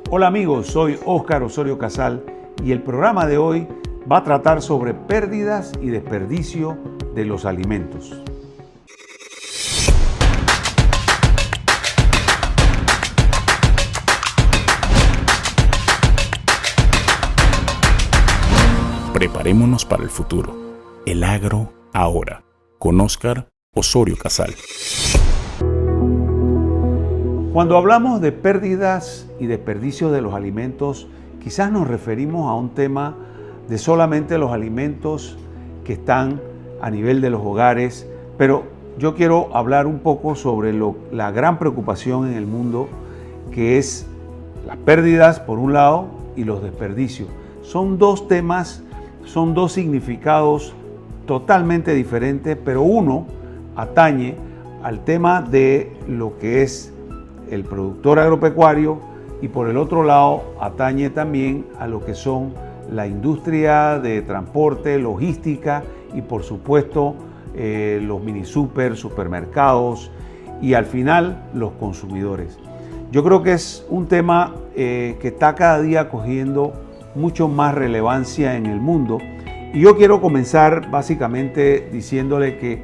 Hola amigos, soy Óscar Osorio Casal y el programa de hoy va a tratar sobre pérdidas y desperdicio de los alimentos. Preparémonos para el futuro. El agro ahora, con Óscar Osorio Casal. Cuando hablamos de pérdidas y desperdicios de los alimentos, quizás nos referimos a un tema de solamente los alimentos que están a nivel de los hogares, pero yo quiero hablar un poco sobre la gran preocupación en el mundo, que es las pérdidas por un lado y los desperdicios. Son dos temas, son dos significados totalmente diferentes, pero uno atañe al tema de lo que es el productor agropecuario y por el otro lado atañe también a lo que son la industria de transporte, logística y por supuesto los mini supermercados y al final los consumidores. Yo creo que es un tema que está cada día cogiendo mucho más relevancia en el mundo y yo quiero comenzar básicamente diciéndole que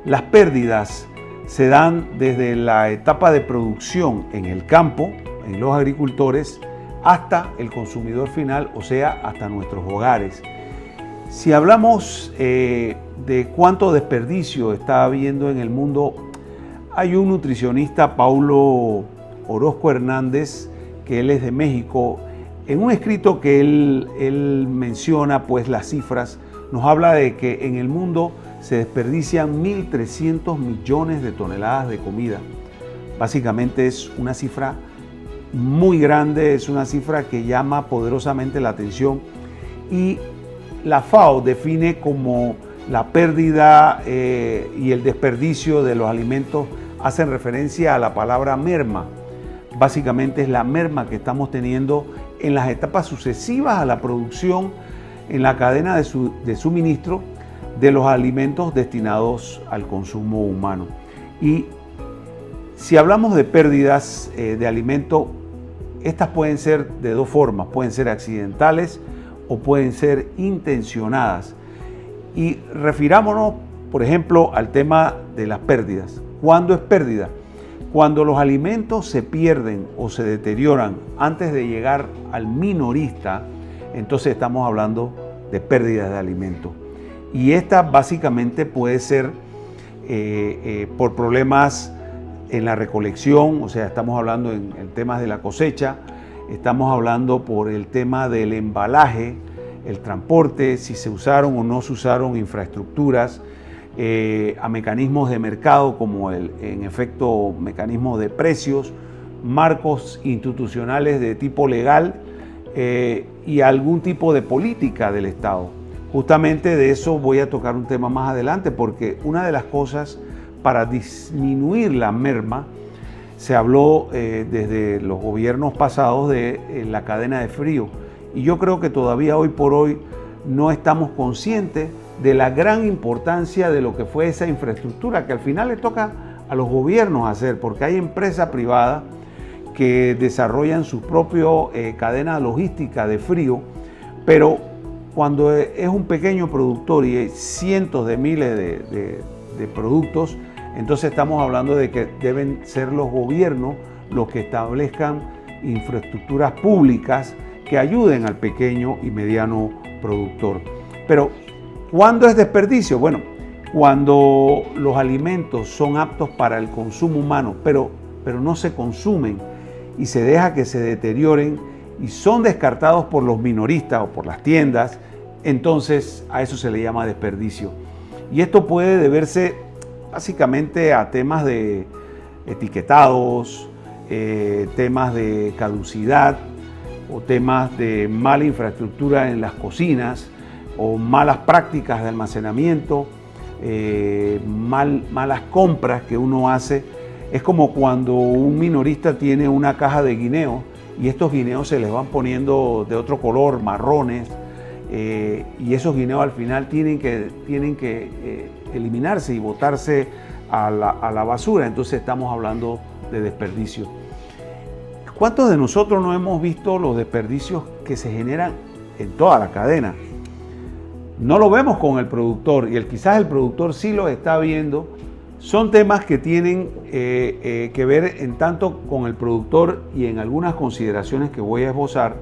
las pérdidas se dan desde la etapa de producción en el campo, en los agricultores, hasta el consumidor final, o sea, hasta nuestros hogares. Si hablamos de cuánto desperdicio está habiendo en el mundo, hay un nutricionista, Paulo Orozco Hernández, que él es de México. En un escrito que él menciona pues las cifras, nos habla de que en el mundo se desperdician 1.300 millones de toneladas de comida. Básicamente es una cifra muy grande, es una cifra que llama poderosamente la atención y la FAO define como la pérdida y el desperdicio de los alimentos hacen referencia a la palabra merma. Básicamente es la merma que estamos teniendo en las etapas sucesivas a la producción en la cadena de suministro de los alimentos destinados al consumo humano. Y si hablamos de pérdidas de alimento, estas pueden ser de dos formas, pueden ser accidentales o pueden ser intencionadas. Y refirámonos, por ejemplo, al tema de las pérdidas. ¿Cuándo es pérdida? Cuando los alimentos se pierden o se deterioran antes de llegar al minorista, entonces estamos hablando de pérdidas de alimentos. Y esta básicamente puede ser por problemas en la recolección, o sea, estamos hablando en temas de la cosecha, estamos hablando por el tema del embalaje, el transporte, si se usaron o no se usaron infraestructuras, a mecanismos de mercado como en efecto mecanismos de precios, marcos institucionales de tipo legal y algún tipo de política del Estado. Justamente de eso voy a tocar un tema más adelante porque una de las cosas para disminuir la merma se habló desde los gobiernos pasados de la cadena de frío y yo creo que todavía hoy por hoy no estamos conscientes de la gran importancia de lo que fue esa infraestructura que al final le toca a los gobiernos hacer porque hay empresas privadas que desarrollan su propia cadena logística de frío, pero cuando es un pequeño productor y hay cientos de miles de productos, entonces estamos hablando de que deben ser los gobiernos los que establezcan infraestructuras públicas que ayuden al pequeño y mediano productor. Pero, ¿cuándo es desperdicio? Bueno, cuando los alimentos son aptos para el consumo humano, pero no se consumen y se deja que se deterioren y son descartados por los minoristas o por las tiendas, entonces a eso se le llama desperdicio. Y esto puede deberse básicamente a temas de etiquetados, temas de caducidad o temas de mala infraestructura en las cocinas o malas prácticas de almacenamiento, malas compras que uno hace. Es como cuando un minorista tiene una caja de guineos y estos guineos se les van poniendo de otro color, marrones, y esos guineos al final tienen que eliminarse y botarse a la basura. Entonces estamos hablando de desperdicio. ¿Cuántos de nosotros no hemos visto los desperdicios que se generan en toda la cadena? No lo vemos con el productor y quizás el productor sí lo está viendo. Son temas que tienen que ver en tanto con el productor y en algunas consideraciones que voy a esbozar,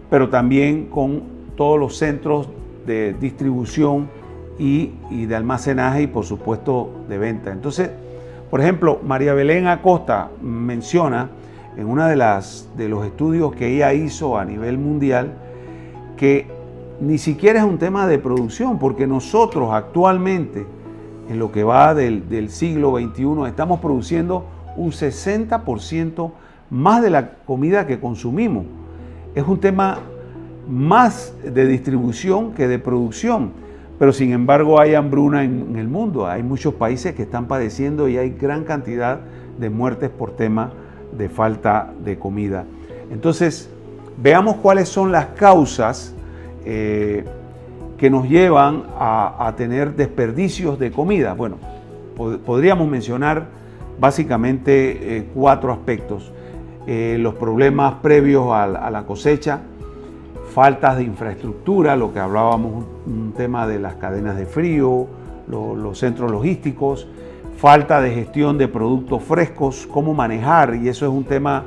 pero también con todos los centros de distribución y de almacenaje y por supuesto de venta. Entonces, por ejemplo, María Belén Acosta menciona en uno de los estudios que ella hizo a nivel mundial que ni siquiera es un tema de producción, porque nosotros actualmente, en lo que va del siglo XXI, estamos produciendo un 60% más de la comida que consumimos. Es un tema más de distribución que de producción, pero sin embargo hay hambruna en el mundo. Hay muchos países que están padeciendo y hay gran cantidad de muertes por tema de falta de comida. Entonces, veamos cuáles son las causas que nos llevan a tener desperdicios de comida. Bueno, podríamos mencionar básicamente 4 aspectos. Los problemas previos a la cosecha, faltas de infraestructura, lo que hablábamos, un tema de las cadenas de frío, los centros logísticos, falta de gestión de productos frescos, cómo manejar, y eso es un tema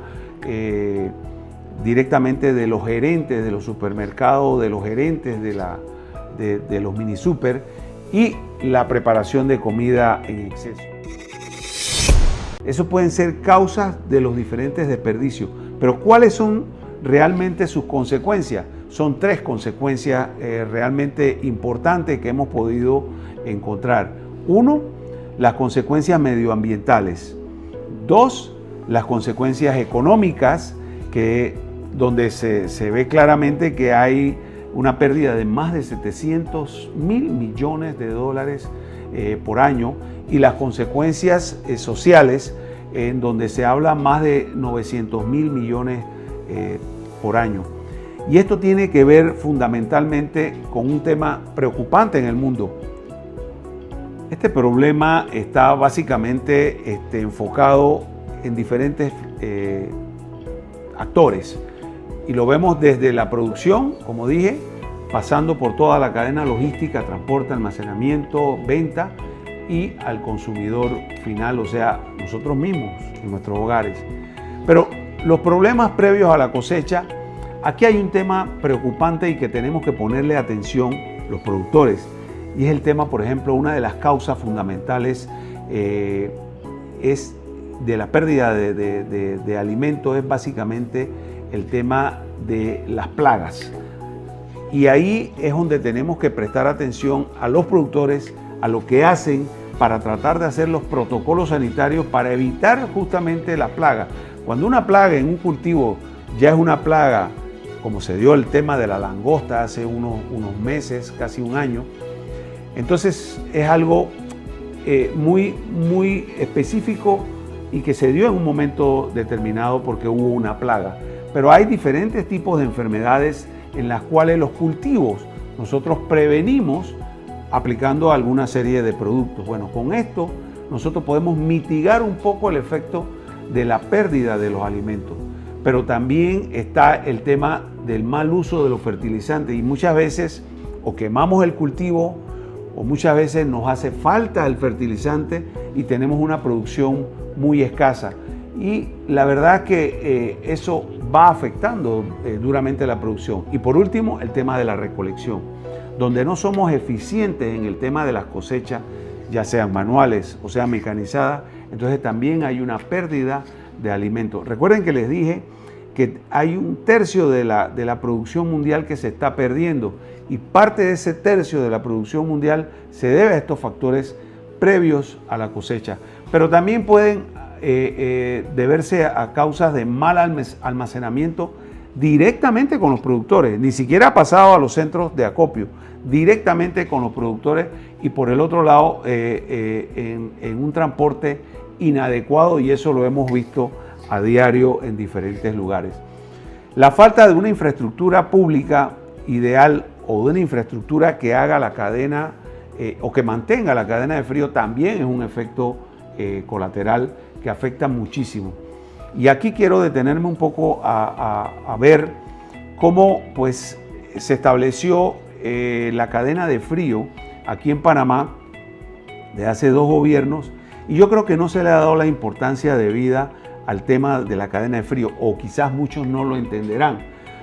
directamente de los gerentes de los supermercados, de los gerentes de los mini super, y la preparación de comida en exceso. Eso pueden ser causas de los diferentes desperdicios, pero ¿cuáles son realmente sus consecuencias? Son 3 consecuencias realmente importantes que hemos podido encontrar. 1, las consecuencias medioambientales. 2, las consecuencias económicas, donde se ve claramente que hay una pérdida de más de 700 mil millones de dólares por año, y las consecuencias sociales, en donde se habla más de 900 mil millones por año. Y esto tiene que ver fundamentalmente con un tema preocupante en el mundo. Este problema está básicamente enfocado en diferentes actores, y lo vemos desde la producción, como dije, pasando por toda la cadena logística, transporte, almacenamiento, venta, y al consumidor final, o sea, nosotros mismos en nuestros hogares. Pero los problemas previos a la cosecha, aquí hay un tema preocupante y que tenemos que ponerle atención los productores, y es el tema, por ejemplo, una de las causas fundamentales es de la pérdida de alimentos, es básicamente el tema de las plagas. Y ahí es donde tenemos que prestar atención a los productores, a lo que hacen para tratar de hacer los protocolos sanitarios para evitar justamente la plaga. Cuando una plaga en un cultivo ya es una plaga, como se dio el tema de la langosta hace unos meses, casi un año, entonces es algo muy específico y que se dio en un momento determinado porque hubo una plaga. Pero hay diferentes tipos de enfermedades en las cuales los cultivos nosotros prevenimos aplicando alguna serie de productos. Bueno, con esto nosotros podemos mitigar un poco el efecto de la pérdida de los alimentos, pero también está el tema del mal uso de los fertilizantes, y muchas veces o quemamos el cultivo o muchas veces nos hace falta el fertilizante y tenemos una producción muy escasa, y la verdad que eso va afectando duramente la producción. Y por último, el tema de la recolección, donde no somos eficientes en el tema de las cosechas, ya sean manuales o sean mecanizadas, entonces también hay una pérdida de alimentos. Recuerden que les dije que hay 1/3 de la producción mundial que se está perdiendo, y parte de ese tercio de la producción mundial se debe a estos factores previos a la cosecha, pero también pueden deberse a causas de mal almacenamiento directamente con los productores, ni siquiera ha pasado a los centros de acopio, directamente con los productores, y por el otro lado en un transporte inadecuado, y eso lo hemos visto a diario en diferentes lugares. La falta de una infraestructura pública ideal o de una infraestructura que haga la cadena o que mantenga la cadena de frío también es un efecto colateral que afecta muchísimo. Y aquí quiero detenerme un poco a ver cómo pues, se estableció la cadena de frío aquí en Panamá de hace 2 gobiernos, y yo creo que no se le ha dado la importancia debida al tema de la cadena de frío, o quizás muchos no lo entenderán.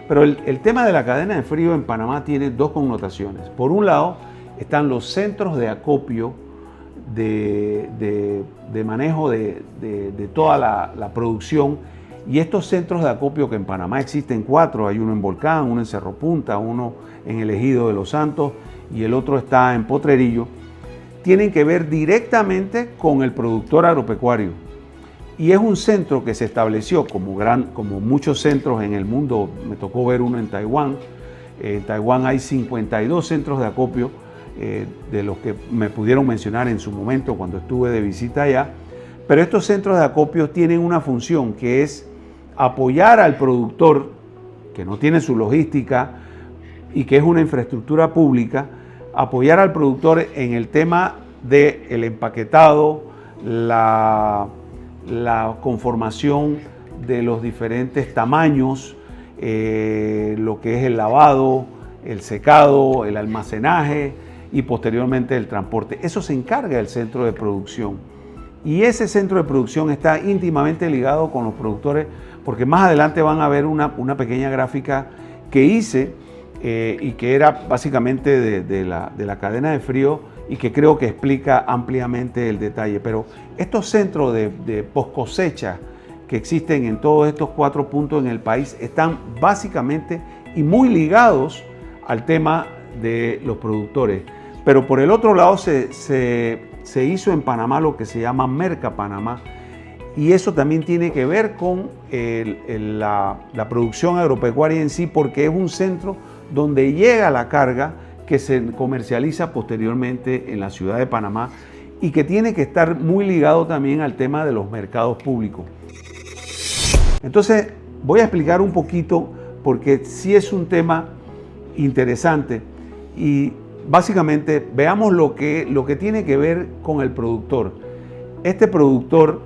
Pero el tema de la cadena de frío en Panamá tiene 2 connotaciones. Por un lado están los centros de acopio de manejo de toda la producción, y estos centros de acopio, que en Panamá existen 4, hay uno en Volcán, uno en Cerro Punta, uno en el Ejido de Los Santos y el otro está en Potrerillo, tienen que ver directamente con el productor agropecuario. Y es un centro que se estableció como muchos centros en el mundo. Me tocó ver uno en Taiwán. En Taiwán hay 52 centros de acopio, de los que me pudieron mencionar en su momento cuando estuve de visita allá. Pero estos centros de acopio tienen una función, que es apoyar al productor, que no tiene su logística y que es una infraestructura pública, apoyar al productor en el tema del empaquetado, la conformación de los diferentes tamaños, lo que es el lavado, el secado, el almacenaje y posteriormente el transporte. Eso se encarga del centro de producción. Y ese centro de producción está íntimamente ligado con los productores, porque más adelante van a ver una pequeña gráfica que hice y que era básicamente de la cadena de frío, y que creo que explica ampliamente el detalle. Pero estos centros de post cosecha que existen en todos estos 4 puntos en el país están básicamente y muy ligados al tema de los productores. Pero por el otro lado se hizo en Panamá lo que se llama Merca Panamá, y eso también tiene que ver con la producción agropecuaria en sí, porque es un centro donde llega la carga que se comercializa posteriormente en la ciudad de Panamá, y que tiene que estar muy ligado también al tema de los mercados públicos. Entonces voy a explicar un poquito, porque sí es un tema interesante, y básicamente veamos lo que tiene que ver con el productor. Este productor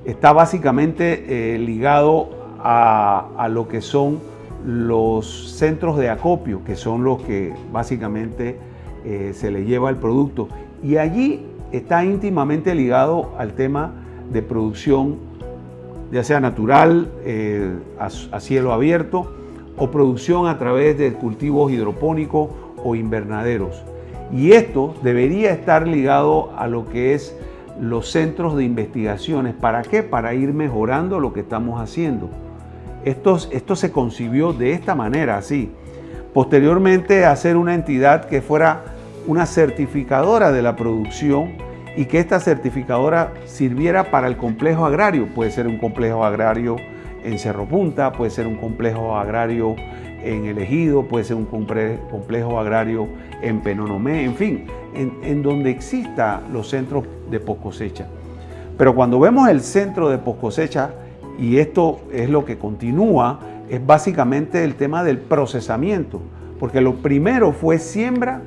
está básicamente ligado a lo que son los centros de acopio, que son los que básicamente se le lleva el producto, y allí está íntimamente ligado al tema de producción, ya sea natural, a cielo abierto, o producción a través de cultivos hidropónicos o invernaderos. Y esto debería estar ligado a lo que es los centros de investigaciones. ¿Para qué? Para ir mejorando lo que estamos haciendo. Esto se concibió de esta manera, así. Posteriormente, hacer una entidad que fuera una certificadora de la producción, y que esta certificadora sirviera para el complejo agrario. Puede ser un complejo agrario en Cerro Punta, puede ser un complejo agrario en El Ejido, puede ser un complejo agrario en Penonomé, en fin, en donde exista los centros de post cosecha. Pero cuando vemos el centro de post cosecha, y esto es lo que continúa, es básicamente el tema del procesamiento, porque lo primero fue siembra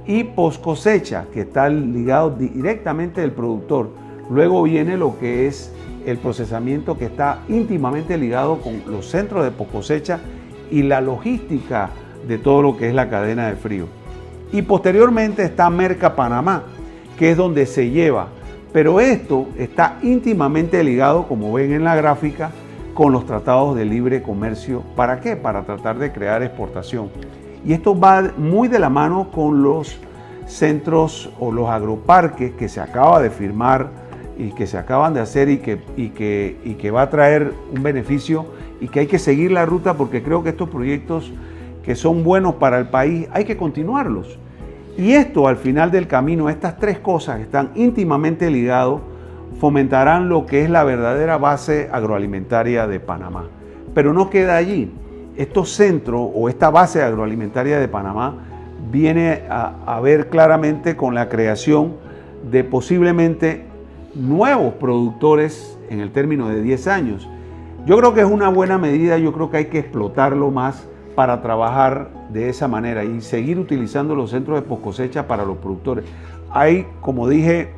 y post cosecha, que está ligado directamente del productor. Luego viene lo que es el procesamiento, que está íntimamente ligado con los centros de post cosecha y la logística de todo lo que es la cadena de frío. Y posteriormente está Merca Panamá, que es donde se lleva. Pero esto está íntimamente ligado, como ven en la gráfica, con los tratados de libre comercio. ¿Para qué? Para tratar de crear exportación. Y esto va muy de la mano con los centros o los agroparques que se acaba de firmar y que se acaban de hacer, y que va a traer un beneficio, y que hay que seguir la ruta, porque creo que estos proyectos que son buenos para el país hay que continuarlos. Y esto, al final del camino, estas 3 cosas que están íntimamente ligadas, fomentarán lo que es la verdadera base agroalimentaria de Panamá. Pero no queda allí. Estos centros o esta base agroalimentaria de Panamá viene a ver claramente con la creación de posiblemente nuevos productores en el término de 10 años. Yo creo que es una buena medida, yo creo que hay que explotarlo más para trabajar de esa manera y seguir utilizando los centros de post cosecha para los productores. Hay, como dije,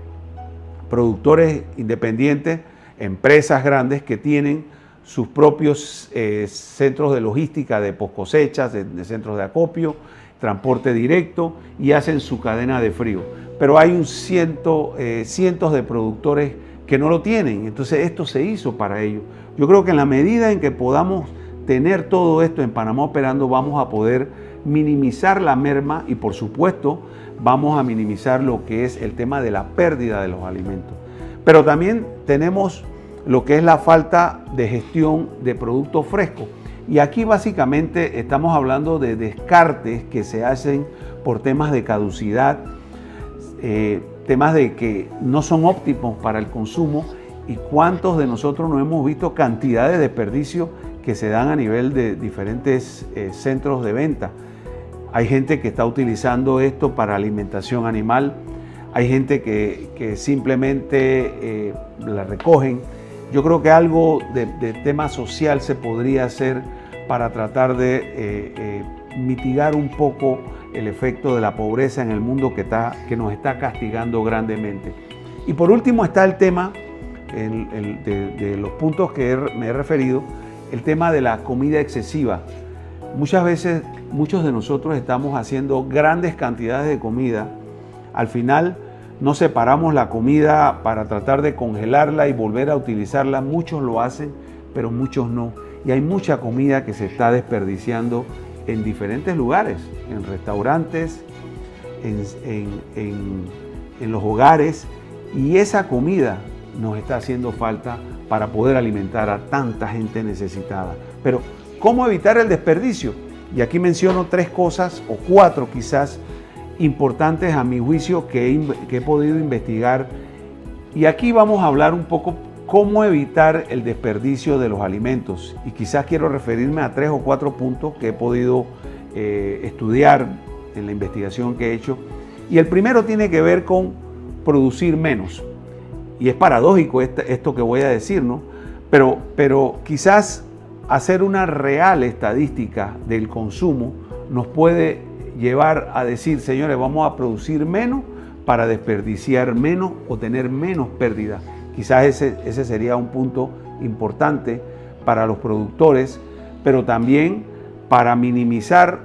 productores independientes, empresas grandes que tienen sus propios centros de logística de poscosechas, de centros de acopio, transporte directo y hacen su cadena de frío. Pero hay cientos de productores que no lo tienen, entonces esto se hizo para ellos. Yo creo que en la medida en que podamos tener todo esto en Panamá operando, vamos a poder minimizar la merma y por supuesto vamos a minimizar lo que es el tema de la pérdida de los alimentos. Pero también tenemos lo que es la falta de gestión de productos frescos. Y aquí básicamente estamos hablando de descartes que se hacen por temas de caducidad, temas de que no son óptimos para el consumo y cuántos de nosotros no hemos visto cantidad de desperdicios que se dan a nivel de diferentes centros de venta. Hay gente que está utilizando esto para alimentación animal, hay gente que simplemente la recogen. Yo creo que algo de tema social se podría hacer para tratar de mitigar un poco el efecto de la pobreza en el mundo que nos está castigando grandemente. Y por último está el tema de los puntos que me he referido, el tema de la comida excesiva. Muchas veces muchos de nosotros estamos haciendo grandes cantidades de comida. Al final no separamos la comida para tratar de congelarla y volver a utilizarla. Muchos lo hacen, pero muchos no. Y hay mucha comida que se está desperdiciando en diferentes lugares, en restaurantes, en los hogares. Y esa comida nos está haciendo falta para poder alimentar a tanta gente necesitada. Pero, ¿cómo evitar el desperdicio? Y aquí menciono 3 cosas, o 4 quizás, importantes a mi juicio que he podido investigar. Y aquí vamos a hablar un poco cómo evitar el desperdicio de los alimentos. Y quizás quiero referirme a 3 o 4 puntos que he podido estudiar en la investigación que he hecho. Y el primero tiene que ver con producir menos. Y es paradójico esto que voy a decir, ¿no? Pero quizás hacer una real estadística del consumo nos puede llevar a decir, señores, vamos a producir menos para desperdiciar menos o tener menos pérdida. Quizás ese sería un punto importante para los productores, pero también para minimizar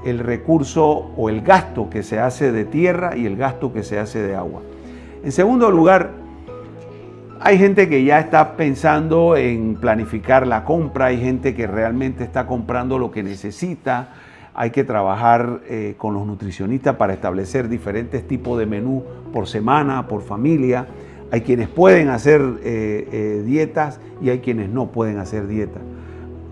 el recurso o el gasto que se hace de tierra y el gasto que se hace de agua. En segundo lugar, hay gente que ya está pensando en planificar la compra, hay gente que realmente está comprando lo que necesita. Hay que trabajar con los nutricionistas para establecer diferentes tipos de menú por semana, por familia. Hay quienes pueden hacer dietas y hay quienes no pueden hacer dietas.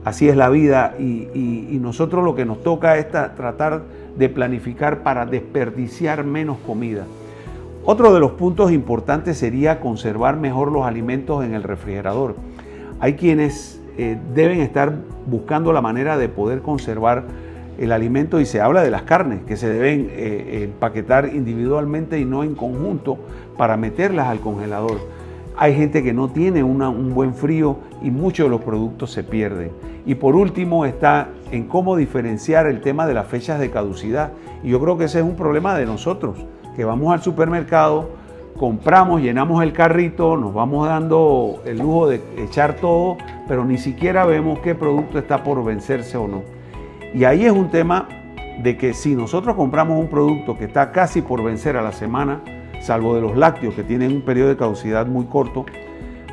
Así es la vida y nosotros lo que nos toca es tratar de planificar para desperdiciar menos comida. Otro de los puntos importantes sería conservar mejor los alimentos en el refrigerador. Hay quienes deben estar buscando la manera de poder conservar el alimento y se habla de las carnes que se deben empaquetar individualmente y no en conjunto para meterlas al congelador. Hay gente que no tiene un buen frío y muchos de los productos se pierden. Y por último está en cómo diferenciar el tema de las fechas de caducidad. Y yo creo que ese es un problema de nosotros, que vamos al supermercado, compramos, llenamos el carrito, nos vamos dando el lujo de echar todo, pero ni siquiera vemos qué producto está por vencerse o no. Y ahí es un tema de que si nosotros compramos un producto que está casi por vencer a la semana, salvo de los lácteos que tienen un periodo de caducidad muy corto,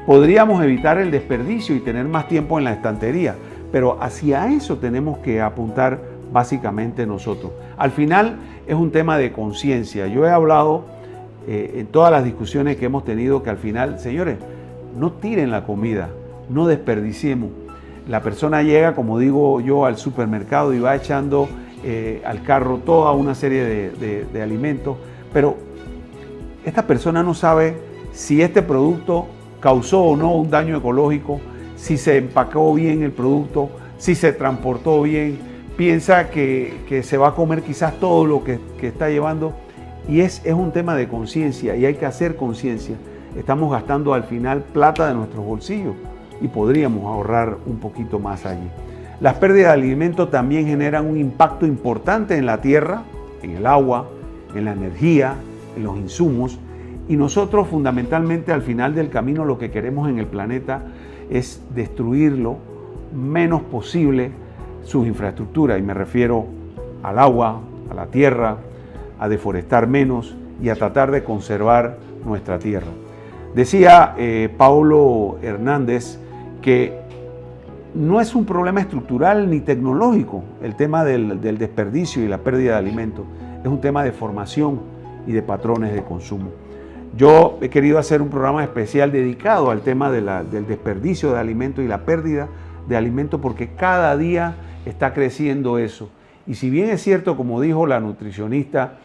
podríamos evitar el desperdicio y tener más tiempo en la estantería. Pero hacia eso tenemos que apuntar básicamente nosotros. Al final es un tema de conciencia. Yo he hablado en todas las discusiones que hemos tenido que al final, señores, no tiren la comida, no desperdiciemos. La persona llega, como digo yo, al supermercado y va echando al carro toda una serie de alimentos, pero esta persona no sabe si este producto causó o no un daño ecológico, si se empacó bien el producto, si se transportó bien, piensa que se va a comer quizás todo lo que está llevando y es un tema de conciencia y hay que hacer conciencia. Estamos gastando al final plata de nuestros bolsillos y podríamos ahorrar un poquito más allí. Las pérdidas de alimentos también generan un impacto importante en la tierra, en el agua, en la energía, en los insumos y nosotros fundamentalmente al final del camino lo que queremos en el planeta es destruirlo menos posible sus infraestructuras, y me refiero al agua, a la tierra, a deforestar menos y a tratar de conservar nuestra tierra. Decía Paulo Hernández que no es un problema estructural ni tecnológico el tema del desperdicio y la pérdida de alimentos, es un tema de formación y de patrones de consumo. Yo he querido hacer un programa especial dedicado al tema del desperdicio de alimentos y la pérdida de alimentos, porque cada día está creciendo eso. Y si bien es cierto, como dijo la nutricionista,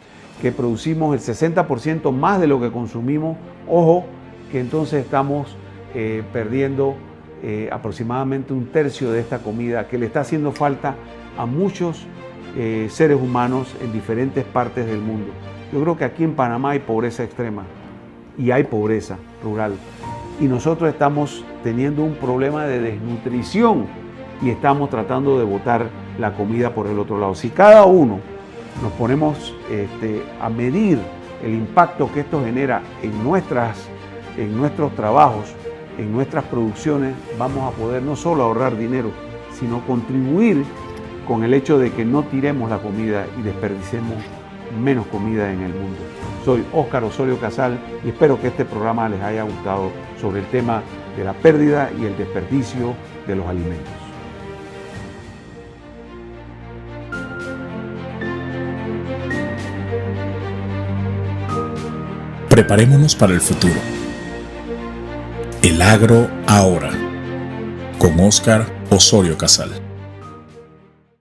que producimos el 60% más de lo que consumimos, ojo, que entonces estamos perdiendo aproximadamente un tercio de esta comida que le está haciendo falta a muchos seres humanos en diferentes partes del mundo. Yo creo que aquí en Panamá hay pobreza extrema y hay pobreza rural. Y nosotros estamos teniendo un problema de desnutrición y estamos tratando de botar la comida por el otro lado. Si cada uno nos ponemos a medir el impacto que esto genera en nuestros trabajos, en nuestras producciones, vamos a poder no solo ahorrar dinero, sino contribuir con el hecho de que no tiremos la comida y desperdicemos menos comida en el mundo. Soy Óscar Osorio Casal y espero que este programa les haya gustado sobre el tema de la pérdida y el desperdicio de los alimentos. Preparémonos para el futuro. El agro ahora, con Óscar Osorio Casal.